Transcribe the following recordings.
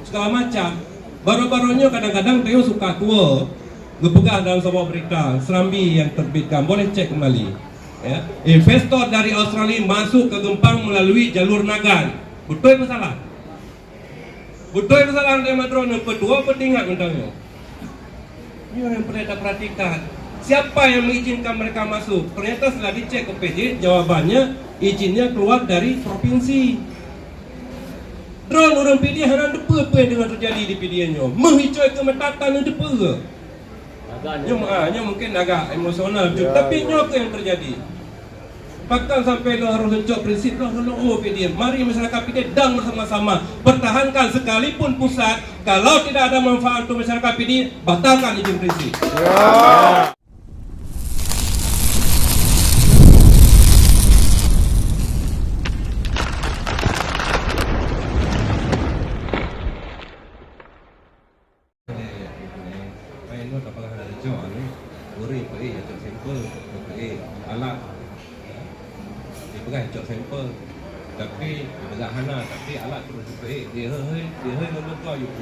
segala macam. Baru-barunya kadang-kadang Teo suka tua ngepegang dalam sebuah berita Serambi yang terbitkan, boleh cek kembali ya. Investor dari Australia masuk ke Gempang melalui jalur Nagan. Betul apa salah? Betul apa salah Teo Madron? Kedua pentingan untangnya. Ini yang perlu kita perhatikan. Siapa yang mengizinkan mereka masuk? Ternyata setelah dicek ke PJ, jawabannya izinnya keluar dari provinsi. Drone orang PD harang depa apa yang dengan terjadi di PD-nya. Menghijau kemetatan yang depa ke? Nya mungkin agak emosional juga, tapi nyok yang terjadi. Bahkan sampai lo harus lencok prinsip lo PD. Mari masyarakat PD dang bersama-sama pertahankan sekalipun pusat. Kalau tidak ada manfaat untuk masyarakat PD, batalkan izin prinsip. Ya. Alat dipegang cok sampel tapi agak hana tapi alat terus dia lalu kau yuk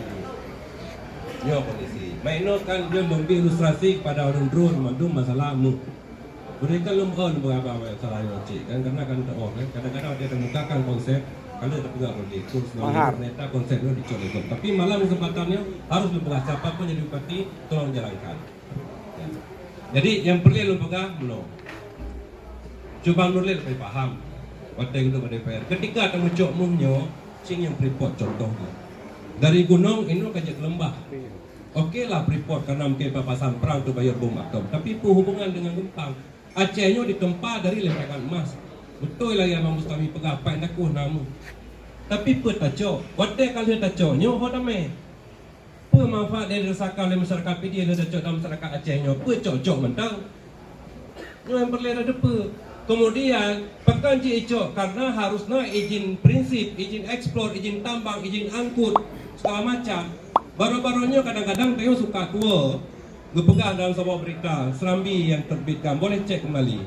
nyo kondisi main kan dia memberi ilustrasi kepada orang drone mandum masalahmu mereka lembon berapa salahnya cik kan karena kan kan kadang-kadang dia temukan konsep kalau dia pegang oleh kurs ternyata konsepnya dicolok tapi malam kesempatannya harus mempegang siapapun yang bupati tolong jalankan ya. Jadi yang perlu pegang belum coba Nurlil lebih paham waktu itu ke DPR ketika ada muncul munyo sing yang Freeport contohnya dari gunung ini kajak lembah oke lah Freeport karena mungkin papasan perang untuk bayar bom atom tapi hubungan dengan Gempang Acehnya ditempa dari lembakan emas betul lah yang mamus kami pegang apa yang takuh namu tapi pe tacok waktu kali tacoknya hodame pe manfaat yang dirasakan oleh masyarakat PD yang tacok dalam masyarakat Acehnya pe cocok mentang yang perlu ada pe. Kemudian pekan Icok karena harusnya izin prinsip, izin eksplor, izin tambang, izin angkut segala macam. Baru-barunya kadang-kadang Teo suka tua ngepegang dalam sebuah berita Serambi yang terbitkan, boleh cek kembali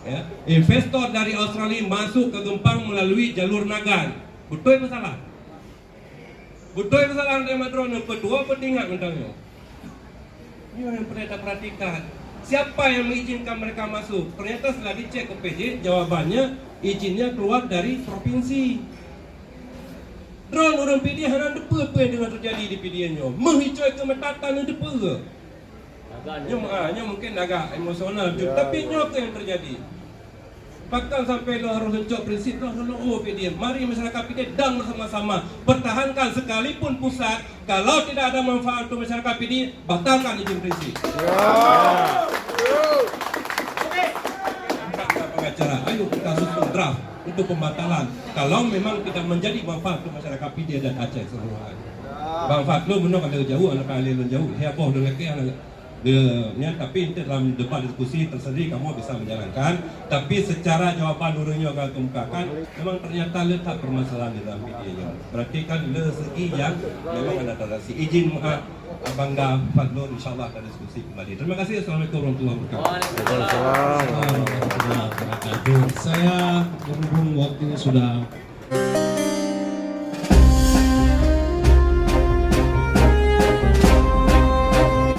ya. Investor dari Australia masuk ke Gempang melalui jalur Nagan. Betul apa salah? Betul apa salah Teo Madron? Kedua pentingan untangnya. Ini yang perlu kita perhatikan. Siapa yang mengizinkan mereka masuk? Ternyata setelah dicek ke PJ, jawabannya izinnya keluar dari provinsi. Drone orang PD harang depa apa yang dengan terjadi di PD-nya. Menghijau kemetatan yang depa ke? Nya mungkin agak emosional juga, tapi nyok yang terjadi. Bahkan sampai lo harus lencok prinsip lo PD. Mari masyarakat PD dang bersama-sama pertahankan sekalipun pusat. Kalau tidak ada manfaat untuk masyarakat PD, batalkan izin prinsip. Pengacara, ayo kita susun draft untuk pembatalan. Kalau memang tidak menjadi manfaat untuk masyarakat PD dan Aceh seluruhan. Manfaat lo menang ada jauh, anak kali lo jauh. Heboh dengan dia tapi dalam debat diskusi tersendiri kamu bisa menjalankan tapi secara jawaban dulunya akan kemukakan memang ternyata letak permasalahan di dalam videonya berarti kan le segi yang memang ada transaksi izin Bangga Fadlur insyaAllah akan diskusi kembali. Terima kasih. Assalamualaikum warahmatullahi wabarakatuh. Saya berhubung waktunya sudah